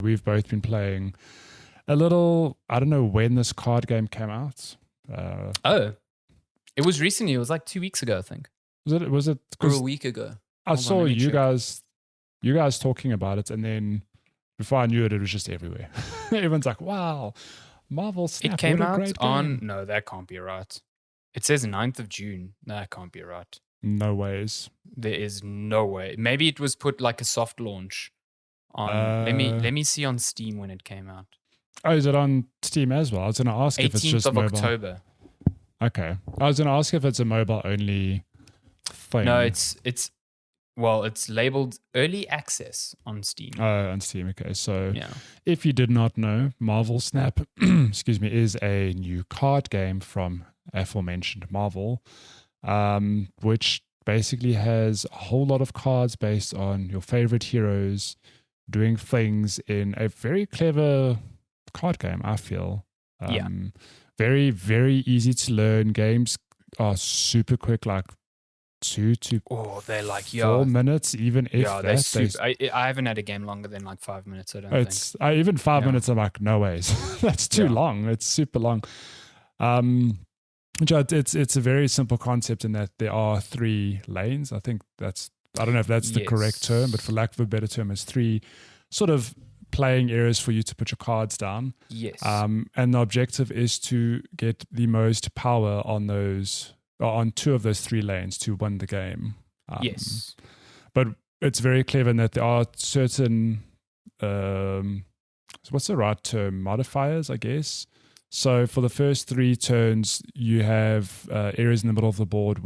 We've both been playing a little. I don't know when this card game came out. It was recently. It was like 2 weeks ago, I think. Was it? Or a week ago. I saw you guys talking about it, and then before I knew it, it was just everywhere. Everyone's like, "Wow, Marvel Snap!" It came what a out great on. game. No, that can't be right. It says 9th of June. That can't be right. No ways. There is no way. Maybe it was put like a soft launch on. Let me see on Steam when it came out. Oh, is it on Steam as well? I was going to ask if it's just 18th of mobile. October. Okay, I was going to ask if it's a mobile only thing. No, it's labeled early access on Steam. Oh, on Steam. Okay, so yeah. If you did not know, Marvel Snap, excuse me, is a new card game from aforementioned Marvel, which basically has a whole lot of cards based on your favorite heroes doing things in a very clever card game, I feel. Very, very easy to learn. Games are super quick, like 2 to they're like 4 minutes, even if they're super. I haven't had a game longer than like 5 minutes. I don't think. Even 5 minutes. I'm like, no ways. That's too long. It's super long. It's a very simple concept in that there are 3 lanes. I think I don't know if that's the correct term, but for lack of a better term, it's 3 sort of playing areas for you to put your cards down. Yes. And the objective is to get the most power on 2 of those 3 lanes to win the game. Yes. But it's very clever in that there are certain, what's the right term? Modifiers, I guess. So for the first 3 turns, you have areas in the middle of the board,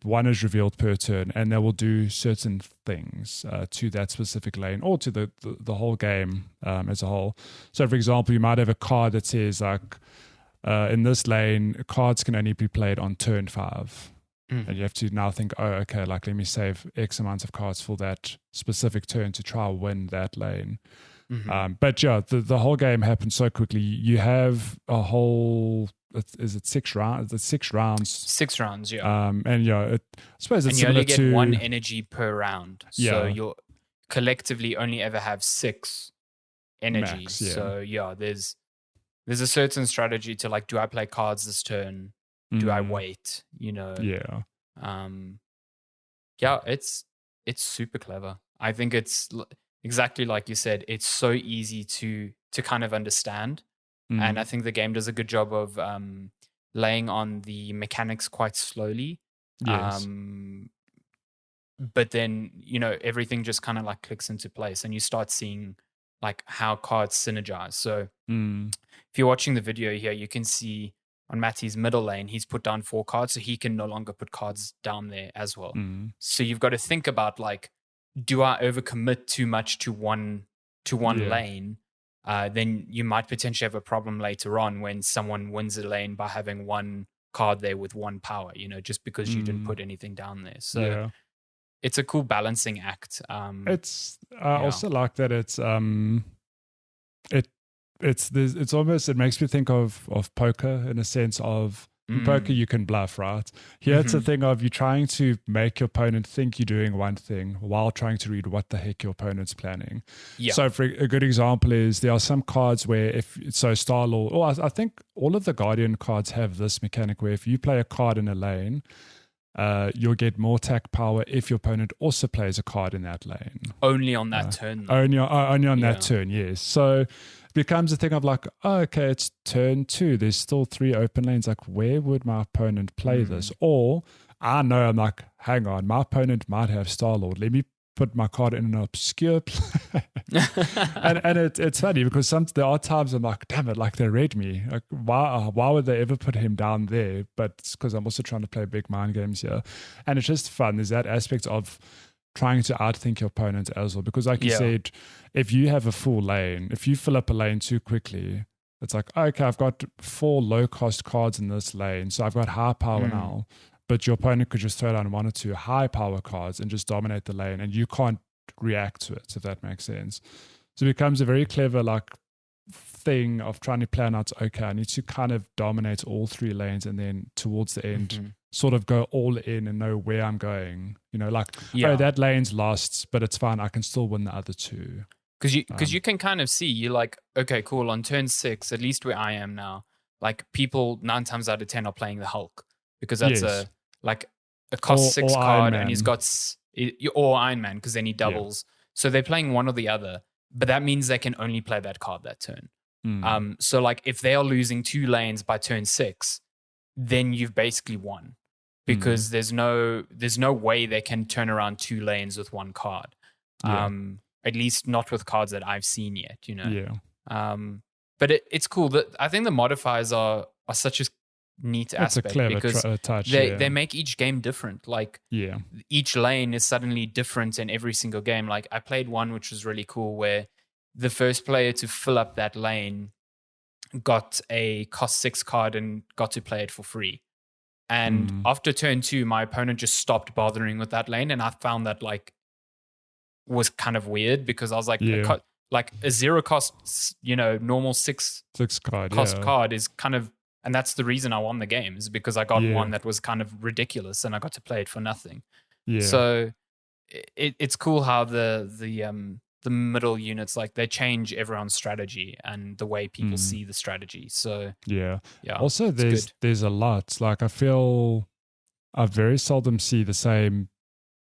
one is revealed per turn, and they will do certain things to that specific lane or to the whole game as a whole. So for example, you might have a card that says like, in this lane, cards can only be played on turn 5. And you have to now think, let me save X amount of cards for that specific turn to try and win that lane. But yeah, the whole game happens so quickly. You have a whole, is it 6 rounds? It's 6 rounds. 6 rounds, yeah. And I suppose it's and you only get to 1 energy per round. So you'll collectively only ever have 6 energies. Max, yeah. So there's a certain strategy to like, do I play cards this turn? Do I wait? Yeah. It's super clever. I think it's exactly like you said. It's so easy to kind of understand, and I think the game does a good job of laying on the mechanics quite slowly. Yes. But then everything just kind of like clicks into place, and you start seeing like how cards synergize. So if you're watching the video here, you can see on Matty's middle lane, he's put down 4 cards, so he can no longer put cards down there as well. So you've got to think about like, do I overcommit too much to one lane? Then you might potentially have a problem later on when someone wins a lane by having 1 card there with 1 power, just because you didn't put anything down there. So it's a cool balancing act. I also like that it's almost, it makes me think of poker in a sense of in poker you can bluff, right? Here it's a thing of you trying to make your opponent think you're doing one thing while trying to read what the heck your opponent's planning. So for a good example is there are some cards where Star-Lord, or I think all of the Guardian cards have this mechanic where if you play a card in a lane, you'll get more attack power if your opponent also plays a card in that lane. Only on that turn. Only on that turn, yes. So it becomes a thing of like, it's turn 2. There's still 3 open lanes. Like, where would my opponent play this? Or I know, I'm like, hang on, my opponent might have Star-Lord. Let me put my card in an obscure play. and it's funny because there are times I'm like, damn it, like they read me. Like, why would they ever put him down there? But it's because I'm also trying to play big mind games here. And it's just fun. There's that aspect of trying to outthink your opponent as well. Because like you said, if you have a full lane, if you fill up a lane too quickly, it's like, okay, I've got 4 low-cost cards in this lane, so I've got high power now. But your opponent could just throw down 1 or 2 high power cards and just dominate the lane, and you can't react to it, if that makes sense. So it becomes a very clever like thing of trying to plan out, okay, I need to kind of dominate all 3 lanes, and then towards the end sort of go all in and know where I'm going. That lane's lost, but it's fine, I can still win the other 2. Because you can kind of see, you're like, okay, cool. On turn 6, at least where I am now, like people 9 times out of 10 are playing the Hulk because that's Yes. a cost 6 or Iron card, Man. and he's got or Iron Man because then he doubles. So they're playing one or the other, but that means they can only play that card that turn. So like if they are losing 2 lanes by turn 6, then you've basically won because there's no way they can turn around 2 lanes with 1 card. At least not with cards that I've seen yet, you know. Yeah. But it's cool that I think the modifiers are such a neat aspect. It's a clever because touch. They make each game different. Like yeah. each lane is suddenly different in every single game. Like I played one which was really cool where the first player to fill up that lane got a cost 6 card and got to play it for free. And after turn 2, my opponent just stopped bothering with that lane, and I found that like was kind of weird because I was like, a 0 cost, you know, normal 6 card cost card is kind of, and that's the reason I won the game, is because I got one that was kind of ridiculous and I got to play it for nothing. Yeah. So it's cool how the middle units, like they change everyone's strategy and the way people see the strategy. So yeah. Also, there's a lot. Like I feel I very seldom see the same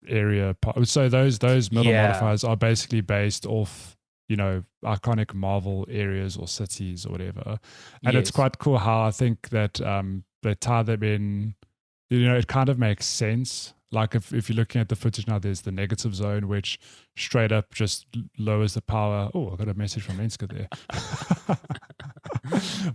area. So those middle modifiers are basically based off, you know, iconic Marvel areas or cities or whatever. And it's quite cool how I think that they tie them in. You know, it kind of makes sense. Like if you're looking at the footage now, there's the negative zone, which straight up just lowers the power. Oh, I got a message from Enska there.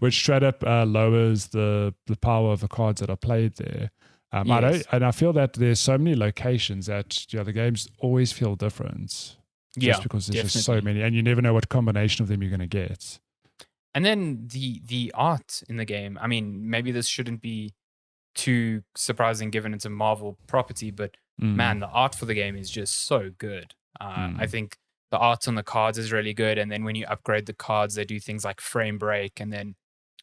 Which straight up lowers the power of the cards that are played there. I feel that there's so many locations that the games always feel different. Just because there's just so many, and you never know what combination of them you're going to get. And then the art in the game. I mean, maybe this shouldn't be too surprising given it's a Marvel property, but man, the art for the game is just so good. I think the art on the cards is really good, and then when you upgrade the cards, they do things like frame break, and then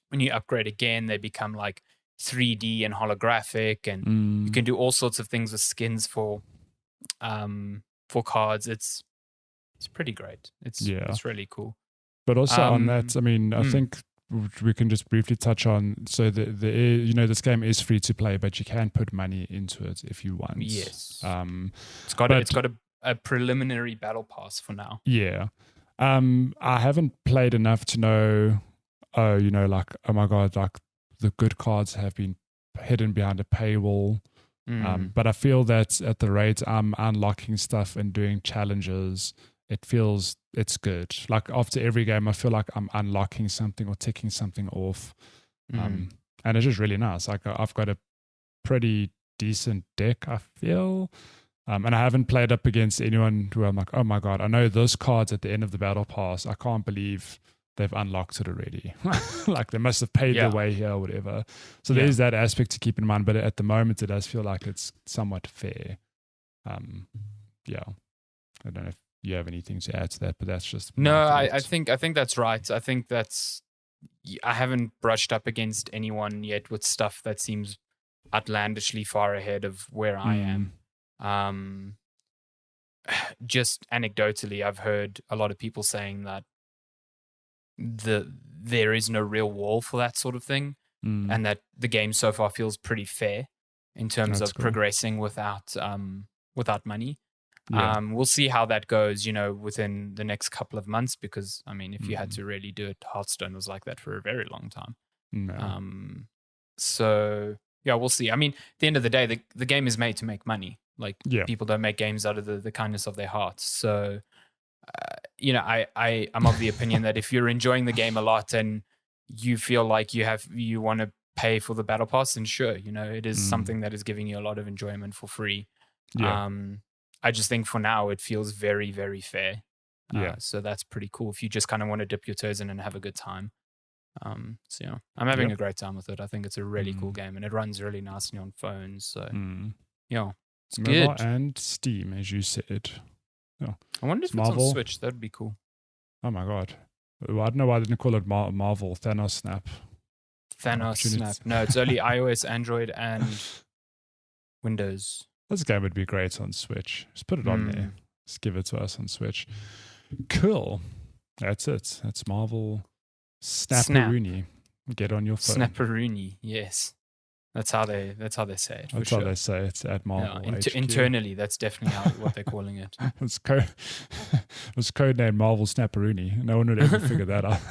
when you upgrade again, they become like 3D and holographic, and you can do all sorts of things with skins for cards. It's pretty great. It's really cool. But also on that, I mean, I think we can just briefly touch on. So this game is free to play, but you can put money into it if you want. Yes. It's got a preliminary battle pass for now. Yeah. I haven't played enough to know. Oh my god, like the good cards have been hidden behind a paywall. But I feel that at the rate I'm unlocking stuff and doing challenges, it's good. Like after every game, I feel like I'm unlocking something or ticking something off. And it's just really nice. Like I've got a pretty decent deck, I feel. And I haven't played up against anyone who I'm like, oh my God, I know those cards at the end of the battle pass. I can't believe they've unlocked it already. Like they must have paid their way here or whatever. So there's that aspect to keep in mind. But at the moment, it does feel like it's somewhat fair. I don't know if you have anything to add to that, but that's just I think that's right. I think I haven't brushed up against anyone yet with stuff that seems outlandishly far ahead of where I am. Just anecdotally, I've heard a lot of people saying that there is no real wall for that sort of thing, and that the game so far feels pretty fair in terms of progressing without money. We'll see how that goes, within the next couple of months, because I mean, if you had to really do it, Hearthstone was like that for a very long time. So we'll see. I mean, at the end of the day, the game is made to make money. Like people don't make games out of the kindness of their hearts. So I'm of the opinion that if you're enjoying the game a lot and you feel like you want to pay for the battle pass, then sure, it is something that is giving you a lot of enjoyment for free. I just think for now it feels very, very fair. So that's pretty cool if you just kind of want to dip your toes in and have a good time. I'm having a great time with it. I think it's a really cool game, and it runs really nicely on phones. So it's mobile good. And Steam, as you said. I wonder if it's on Switch. That'd be cool. Oh my God. I don't know why they didn't call it Marvel Thanos Snap. No, it's only iOS, Android, and Windows. This game would be great on Switch. Just put it on there. Just give it to us on Switch. Cool. That's it. That's Marvel Snapperoonie. Get on your phone. Snapperoonie, yes. That's how they say it. That's how they say it at Marvel. Internally, that's definitely what they're calling it. It's codenamed Marvel Snapperoonie. No one would ever figure that out.